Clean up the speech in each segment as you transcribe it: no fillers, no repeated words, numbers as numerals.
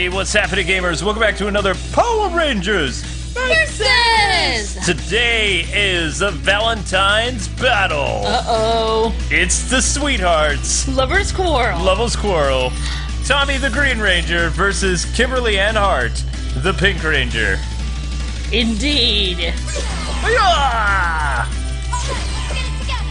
Hey, what's happening, gamers? Welcome back to another Power Rangers Versus! Today is a Valentine's battle. Uh-oh. It's the sweethearts. Lovers quarrel. Lovers quarrel. Tommy the Green Ranger versus Kimberly Ann Heart, the Pink Ranger. Indeed. Yeah!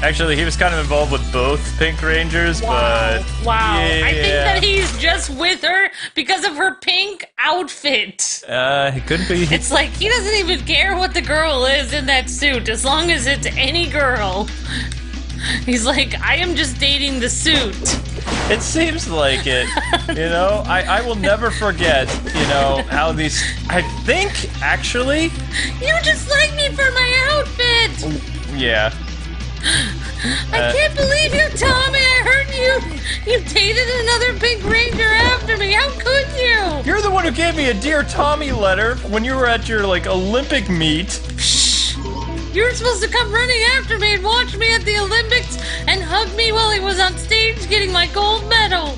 Actually, he was kind of involved with both Pink Rangers, but... Wow. Yeah. I think that he's just with her because of her pink outfit. He could be. It's like he doesn't even care what the girl is in that suit, as long as it's any girl. He's like, I am just dating the suit. It seems like it, you know? I will never forget, you know, how these... I think, actually... You just like me for my outfit! Yeah. I can't believe you, Tommy! I heard you dated another Pink Ranger after me! How could you? You're the one who gave me a Dear Tommy letter when you were at your, like, Olympic meet. Shh! You were supposed to come running after me and watch me at the Olympics and hug me while he was on stage getting my gold medal!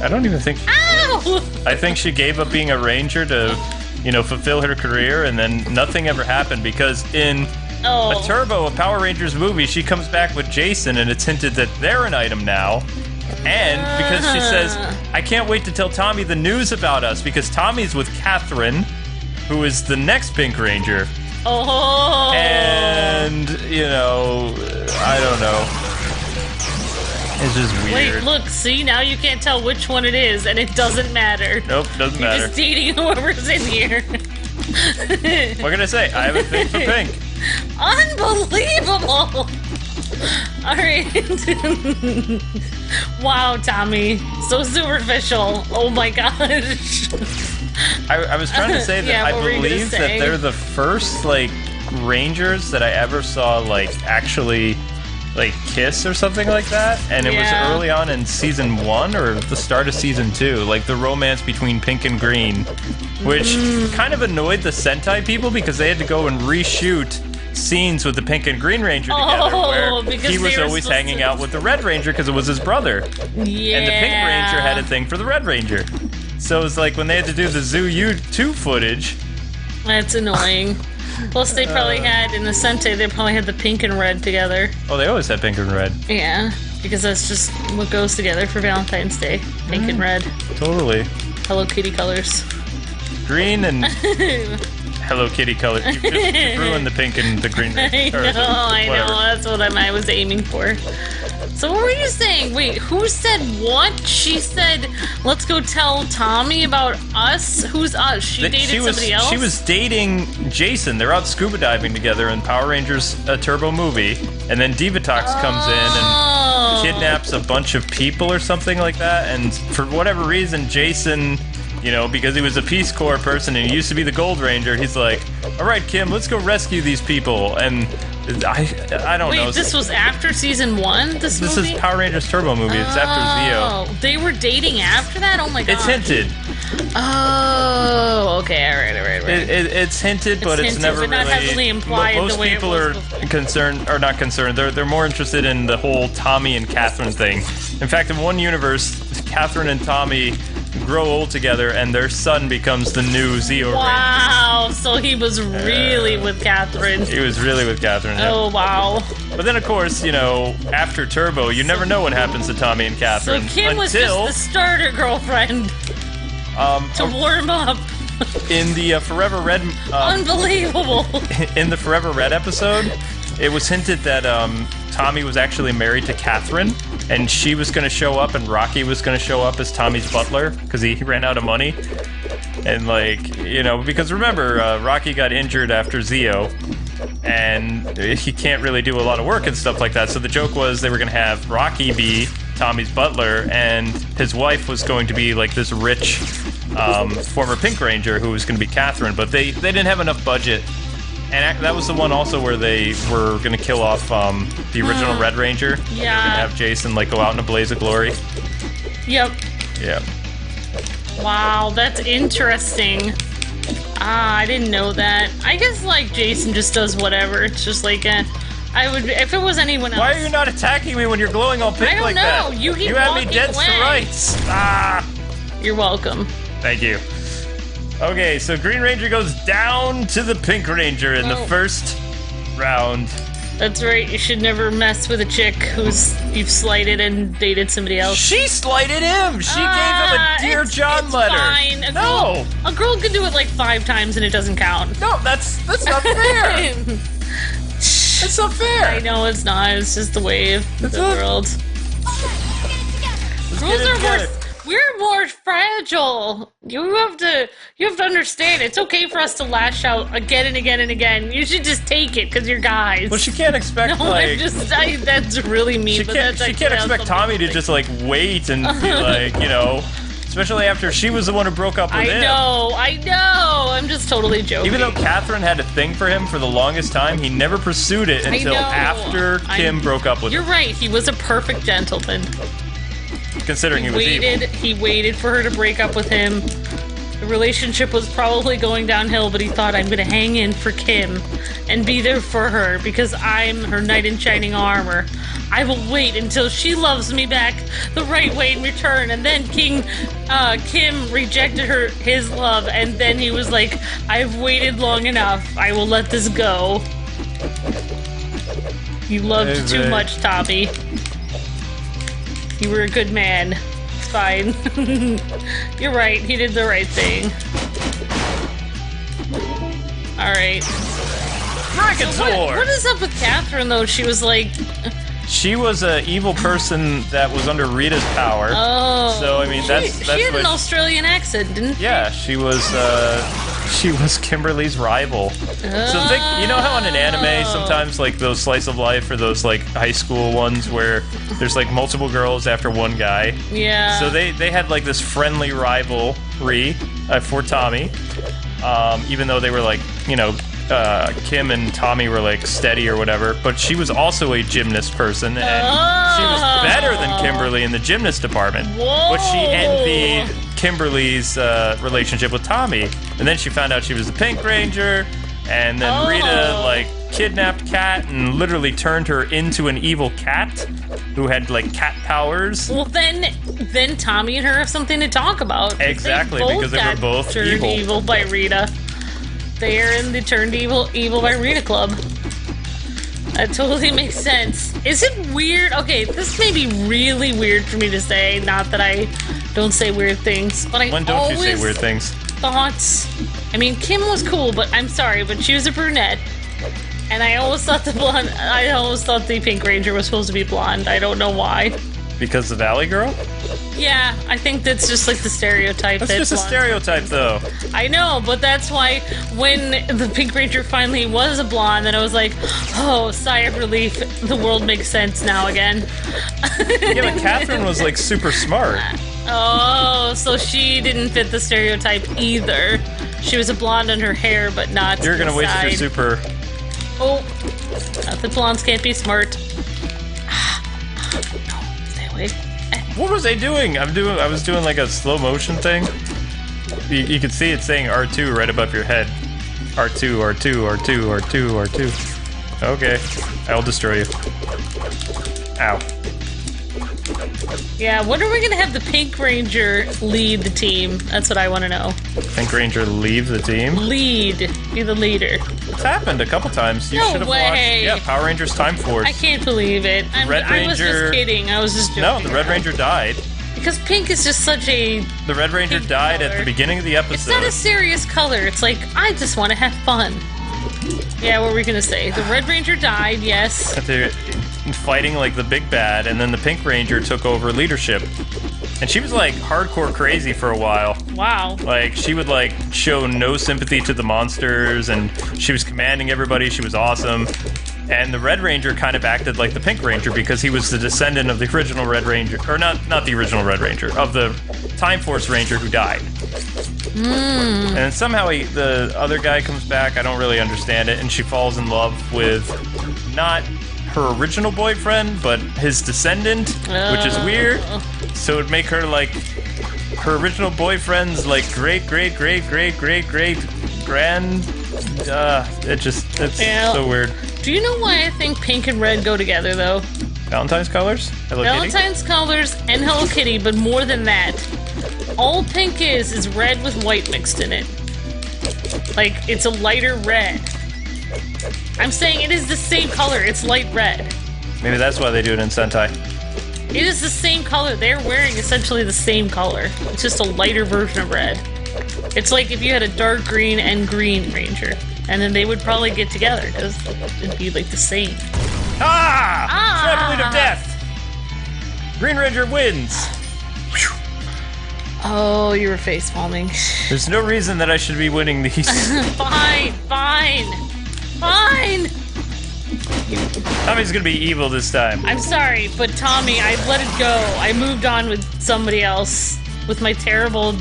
I don't even think... Ow! I think she gave up being a ranger to, you know, fulfill her career, and then nothing ever happened, because in... Oh. A Turbo, a Power Rangers movie, she comes back with Jason, and it's hinted that they're an item now. And because she says, I can't wait to tell Tommy the news about us, because Tommy's with Catherine, who is the next Pink Ranger. Oh. And, you know, I don't know. It's just weird. Wait, look, see, now you can't tell which one it is, and it doesn't matter. Nope, doesn't You're matter. just dating whoever's in here. What can I say? I have a thing for pink. Unbelievable! Alright. Wow, Tommy. So superficial. Oh my gosh. I was trying to say that Yeah, I what were you gonna believe that say? they're the first, like, Rangers that I ever saw, like, actually, like, kiss or something like that. And it Yeah. was early on in season 1 or the start of season 2. Like, the romance between Pink and Green. Which kind of annoyed the Sentai people because they had to go and reshoot scenes with the Pink and Green Ranger together, where because he was they were always supposed hanging to- out with the Red Ranger because it was his brother. Yeah. And the Pink Ranger had a thing for the Red Ranger. So it was like when they had to do the Zoo U2 footage. That's annoying. Plus, they probably had, in the Sentai, they probably had the pink and red together. Oh, they always had Pink and Red. Yeah, because that's just what goes together for Valentine's Day. Pink and red. Totally. Hello Kitty colors. Green and Hello Kitty color. You've ruined the Pink and the Green I Ranger. know, I know. Whatever. That's what I was aiming for. So what were you saying? Wait, who said what? She said, let's go tell Tommy about us? Who's us? She dated somebody else? She was dating Jason. They're out scuba diving together in Power Rangers Turbo movie. And then Divatox comes in and kidnaps a bunch of people or something like that. And for whatever reason, Jason... You know, because he was a Peace Corps person and he used to be the Gold Ranger, he's like, all right, Kim, let's go rescue these people. And I don't know. Wait, this was after season 1, this movie? This is Power Rangers Turbo movie. It's after Zeo. They were dating after that? Oh my god. It's hinted. Oh, okay, alright. It's hinted, but it's hinted, never but not really... heavily implied Most the way it people was are before. concerned, or not concerned, they're more interested in the whole Tommy and Catherine thing. In fact, in one universe, Catherine and Tommy grow old together and their son becomes the new Zeo Ranger. Wow, so he was really with Catherine. He was really with Catherine. Yeah. Oh, wow. But then, of course, you know, after Turbo, you never know what happens to Tommy and So Catherine. Kim was just the starter girlfriend to warm up. in the Forever Red... Unbelievable. in the Forever Red episode, it was hinted that Tommy was actually married to Catherine, and she was going to show up, and Rocky was going to show up as Tommy's butler, because he ran out of money. And, like, you know, because remember, Rocky got injured after Zeo, and he can't really do a lot of work and stuff like that, so the joke was they were going to have Rocky be Tommy's butler, and his wife was going to be, like, this rich former Pink Ranger who was going to be Catherine, but they didn't have enough budget. And that was the one also where they were going to kill off the original Red Ranger. Yeah. They were going to have Jason, like, go out in a blaze of glory. Yep. Yeah. Wow, that's interesting. I didn't know that. I guess, like, Jason just does whatever. It's just like, I would, if it was anyone else. Why are you not attacking me when you're glowing all pink I don't like know. that? You keep had me walking dead away. to rights. Ah! You're welcome. Thank you. Okay, so Green Ranger goes down to the Pink Ranger in the first round. That's right. You should never mess with a chick who's you've slighted and dated somebody else. She slighted him. She gave him a Dear John letter. Fine. A girl can do it like 5 times and it doesn't count. No, that's not fair. That's not fair. I know it's not. It's just the way of the world. We're more fragile. You have to understand. It's okay for us to lash out again and again and again. You should just take it because you're guys. Well, she can't expect that's really mean. She can't expect Tommy to just like wait and be like, you know, especially after she was the one who broke up with him. I know. I'm just totally joking. Even though Catherine had a thing for him for the longest time, he never pursued it until after Kim broke up with him. You're right. He was a perfect gentleman. Considering he was evil. He waited for her to break up with him. The relationship was probably going downhill, but he thought, I'm gonna hang in for Kim and be there for her because I'm her knight in shining armor. I will wait until she loves me back the right way in return. And then Kim rejected his love, and then he was like, I've waited long enough. I will let this go. You loved too much, Tommy. You were a good man. It's fine. You're right. He did the right thing. Alright. Megazord! What is up with Catherine, though? She was like... She was an evil person that was under Rita's power. Oh. So, I mean, that's She had an Australian accent, didn't she? Yeah, she was Kimberly's rival. So think, you know how in an anime sometimes like those slice of life or those like high school ones where there's like multiple girls after one guy? Yeah. So they had like this friendly rivalry for Tommy, even though they were like, you know, Kim and Tommy were like steady or whatever, but she was also a gymnast person, and she was better than Kimberly in the gymnast department. Whoa. But she envied Kimberly's relationship with Tommy, and then she found out she was the Pink Ranger, and then Rita like kidnapped Kat and literally turned her into an evil cat who had like cat powers. Well, then Tommy and her have something to talk about. Exactly, because they were both turned evil by Rita. They're in the Turned Evil by Rita Club. That totally makes sense. Is it weird? Okay, this may be really weird for me to say. Not that I don't say weird things, but when don't you say weird things? Thoughts. I mean, Kim was cool, but I'm sorry, but she was a brunette, and I always thought the Pink Ranger was supposed to be blonde. I don't know why. Because the Valley Girl? Yeah, I think that's just like the stereotype. That's just a stereotype, though. I know, but that's why when the Pink Ranger finally was a blonde, then I was like, oh, sigh of relief. The world makes sense now again. Yeah, but Catherine was like super smart. Oh, so she didn't fit the stereotype either. She was a blonde in her hair, but not. You're gonna waste your super. Oh, not that blondes can't be smart. No, stay away. What was I doing? I was doing like a slow motion thing. You can see it saying R2 right above your head. R2, R2, R2, R2, R2. Okay, I'll destroy you. Ow. Yeah, when are we gonna have the Pink Ranger lead the team? That's what I want to know. Pink Ranger leave the team? Be the leader. It's happened a couple times. You should have watched. Yeah, Power Rangers Time Force. I can't believe it. I was just kidding. I was just joking. No, the Red Ranger died. Because pink is just such a... The Red Ranger died color. At the beginning of the episode. It's not a serious color. It's like, I just want to have fun. Yeah, what were we gonna say? The Red Ranger died, yes. They're fighting like the big bad, and then the Pink Ranger took over leadership. And she was like hardcore crazy for a while. Wow. Like she would like show no sympathy to the monsters, and she was commanding everybody. She was awesome. And the Red Ranger kind of acted like the Pink Ranger because he was the descendant of the original Red Ranger, or not the original Red Ranger, of the Time Force Ranger who died. And then somehow the other guy comes back. I don't really understand it, and she falls in love with not her original boyfriend, but his descendant, which is weird. So it'd make her like her original boyfriend's like great grand. It's so weird. Do you know why I think pink and red go together, though? Valentine's colors? Valentine's colors and Hello Kitty, but more than that. All pink is red with white mixed in it. Like, it's a lighter red. I'm saying it is the same color. It's light red. Maybe that's why they do it in Sentai. It is the same color. They're wearing essentially the same color. It's just a lighter version of red. It's like if you had a dark green and green ranger. And then they would probably get together because it'd be like the same. Trampoline of death! Green Ranger wins! Oh, you were face palming. There's no reason that I should be winning these. Fine. Tommy's gonna be evil this time. I'm sorry, but Tommy, I let it go. I moved on with somebody else with my terrible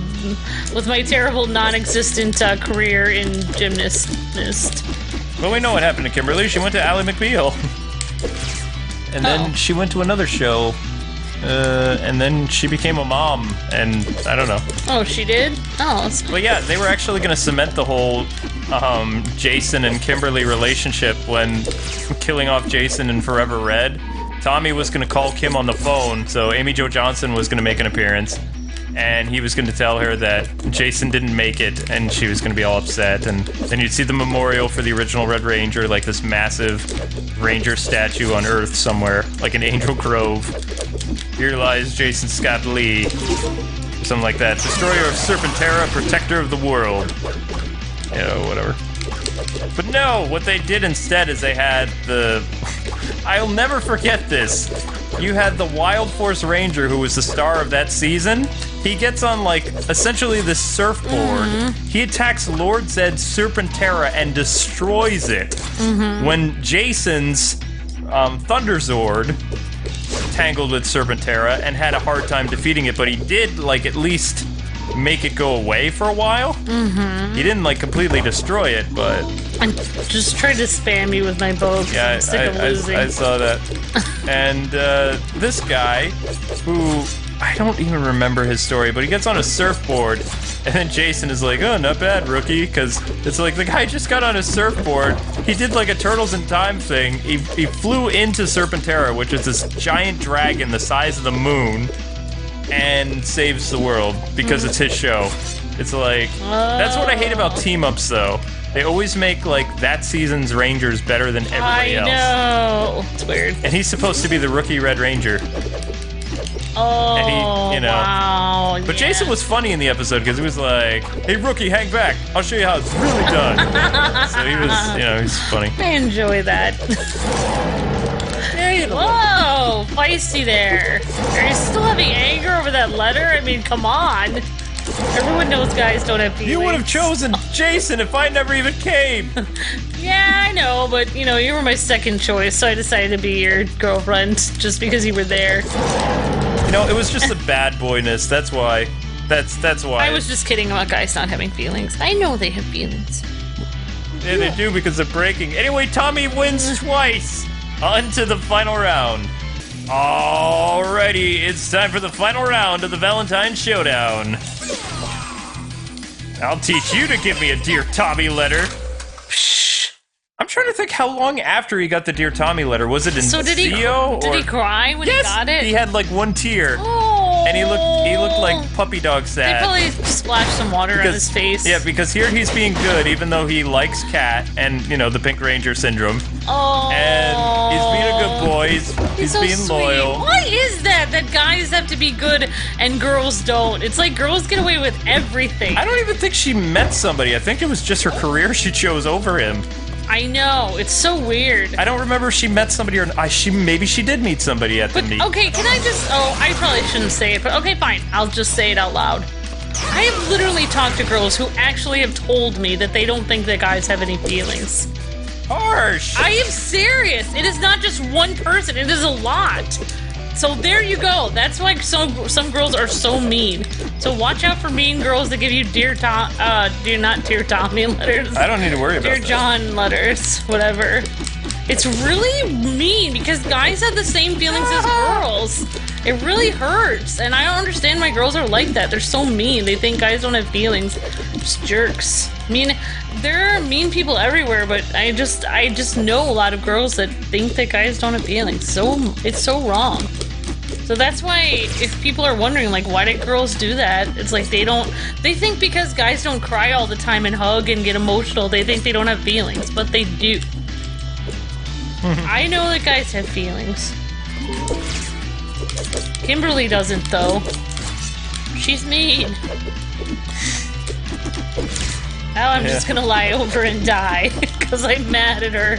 non-existent career in gymnast. Well, we know what happened to Kimberly. She went to Ally McBeal. And then she went to another show. And then she became a mom, and I don't know. Oh, she did? Oh, that's But yeah, they were actually going to cement the whole Jason and Kimberly relationship when killing off Jason in Forever Red. Tommy was going to call Kim on the phone, so Amy Jo Johnson was going to make an appearance, and he was going to tell her that Jason didn't make it, and she was going to be all upset, and then you'd see the memorial for the original Red Ranger, like this massive Ranger statue on Earth somewhere, like in Angel Grove. Here lies Jason Scott Lee. Something like that. Destroyer of Serpentera, protector of the world. Yeah, whatever. But no, what they did instead is they had the... I'll never forget this. You had the Wild Force Ranger, who was the star of that season. He gets on, like, essentially this surfboard. He attacks Lord Zed's Serpentera and destroys it. When Jason's Thunder Zord tangled with Serpentera and had a hard time defeating it, but he did, like, at least make it go away for a while. He didn't, like, completely destroy it, but... I'm just trying to spam me with my bow. Yeah, I'm sick of losing. I saw that. And this guy, who... I don't even remember his story, but he gets on a surfboard, and then Jason is like, oh, not bad, rookie, because it's like, the guy just got on a surfboard, he did like a Turtles in Time thing, he flew into Serpentera, which is this giant dragon the size of the moon, and saves the world, because it's his show. It's like, that's what I hate about team-ups, though. They always make, like, that season's Rangers better than everybody else. I know. It's weird. And he's supposed to be the rookie Red Ranger. Oh, And he, you know. wow. But Jason was funny in the episode because he was like, hey, rookie, hang back. I'll show you how it's really done. So he was, you know, he's funny. I enjoy that. Whoa, feisty there. Are you still having anger over that letter? I mean, come on. Everyone knows guys don't have feelings. You would have chosen Jason if I never even came. Yeah, I know, but, you know, you were my second choice, so I decided to be your girlfriend just because you were there. You know, it was just the bad boyness. That's why. That's why. I was just kidding about guys not having feelings. I know they have feelings. Yeah, they do because of breaking. Anyway, Tommy wins twice. On to the final round. Alrighty, it's time for the final round of the Valentine Showdown. I'll teach you to give me a Dear Tommy letter. I'm trying to think how long after he got the Dear Tommy letter. Was it in So did he cry when he got it? He had like one tear. Oh. And he looked like puppy dog sad. They probably splashed some water on his face. Yeah, because here he's being good, even though he likes Cat and, you know, the Pink Ranger syndrome. Oh. And he's being a good boy. He's so being sweet. loyal. Why is that guys have to be good and girls don't? It's like girls get away with everything. I don't even think she met somebody. I think it was just her career she chose over him. I know. It's so weird. I don't remember if she met somebody or maybe she did meet somebody at the meet. Okay, can I just... Oh, I probably shouldn't say it, but okay, fine. I'll just say it out loud. I have literally talked to girls who actually have told me that they don't think that guys have any feelings. Harsh! I am serious. It is not just one person. It is a lot. So there you go. That's why some girls are so mean. So watch out for mean girls that give you not Dear Tommy letters. I don't need to worry about Dear that. John letters, whatever. It's really mean because guys have the same feelings as girls. It really hurts, and I don't understand why girls are like that. They're so mean. They think guys don't have feelings. Just jerks. I mean, there are mean people everywhere, but I just know a lot of girls that think that guys don't have feelings. So it's so wrong. So that's why, if people are wondering, like, why did girls do that? It's like they think because guys don't cry all the time and hug and get emotional, they think they don't have feelings, but they do. I know that guys have feelings. Kimberly doesn't, though. She's mean. Now I'm just gonna lie over and die because I'm mad at her.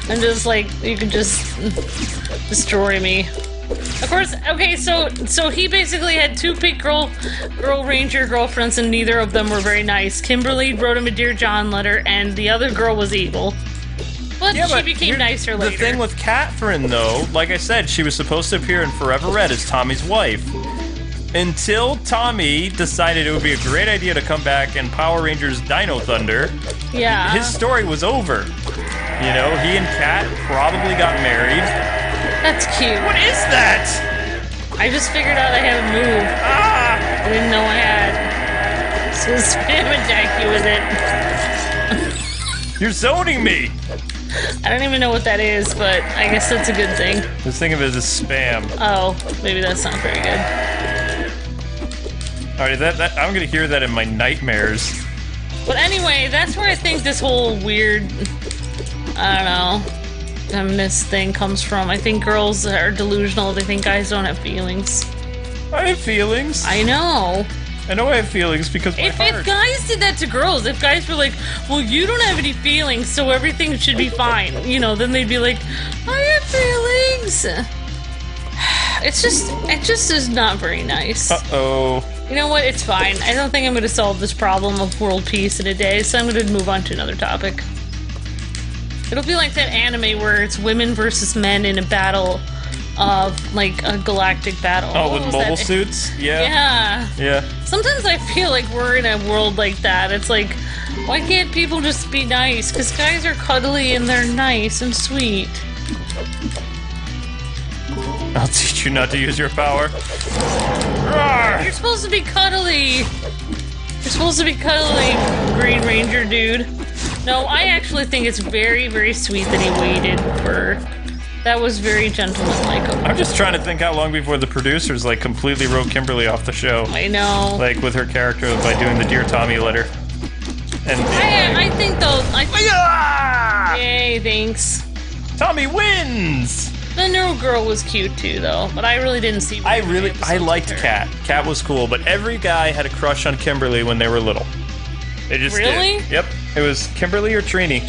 I'm just like, you can just destroy me. Of course, okay, so he basically had two pink girl ranger girlfriends, and neither of them were very nice. Kimberly wrote him a Dear John letter, and the other girl was evil. But she became nicer later. The thing with Catherine, though, like I said, she was supposed to appear in Forever Red as Tommy's wife. Until Tommy decided it would be a great idea to come back in Power Rangers Dino Thunder. Yeah. His story was over. You know, he and Kat probably got married. That's cute. What is that? I just figured out I had a move. I didn't know I had. So spam attack you with it. You're zoning me. I don't even know what that is, but I guess that's a good thing. Just think of it as spam. Oh, maybe that's not very good. Alright, I'm gonna hear that in my nightmares. But anyway, that's where I think this whole weird, I don't know, feminist thing comes from. I think girls are delusional. They think guys don't have feelings. I have feelings. I know. I know I have feelings because my heart. If guys did that to girls, if guys were like, well, you don't have any feelings, so everything should be fine, you know, then they'd be like, I have feelings. It just is not very nice. Uh-oh. You know what? It's fine. I don't think I'm going to solve this problem of world peace in a day, so I'm going to move on to another topic. It'll be like that anime where it's women versus men in a battle of, like, a galactic battle. Oh, with mobile suits? Yeah. Yeah. Yeah. Sometimes I feel like we're in a world like that. It's like, why can't people just be nice? Because guys are cuddly and they're nice and sweet. I'll teach you not to use your power. You're supposed to be cuddly. You're supposed to be cuddly, Green Ranger dude. No, I actually think it's very, very sweet that he waited for... That was very gentlemanlike of him. I'm just trying to think how long before the producers, like, completely wrote Kimberly off the show. I know. Like, with her character by doing the Dear Tommy letter. And I think, though... Yay, thanks. Tommy wins! The new girl was cute too, though, but I really didn't see. I liked Kat. Kat was cool, but every guy had a crush on Kimberly when they were little. They just really? did. Yep, it was Kimberly or Trini.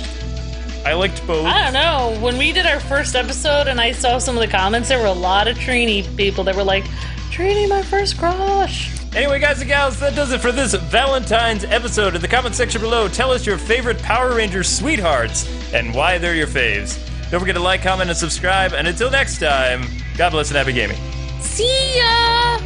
I liked both. I don't know. When we did our first episode and I saw some of the comments, there were a lot of Trini people that were like, "Trini, my first crush." Anyway, guys and gals, that does it for this Valentine's episode. In the comment section below, tell us your favorite Power Rangers sweethearts and why they're your faves. Don't forget to like, comment, and subscribe. And until next time, God bless and happy gaming. See ya!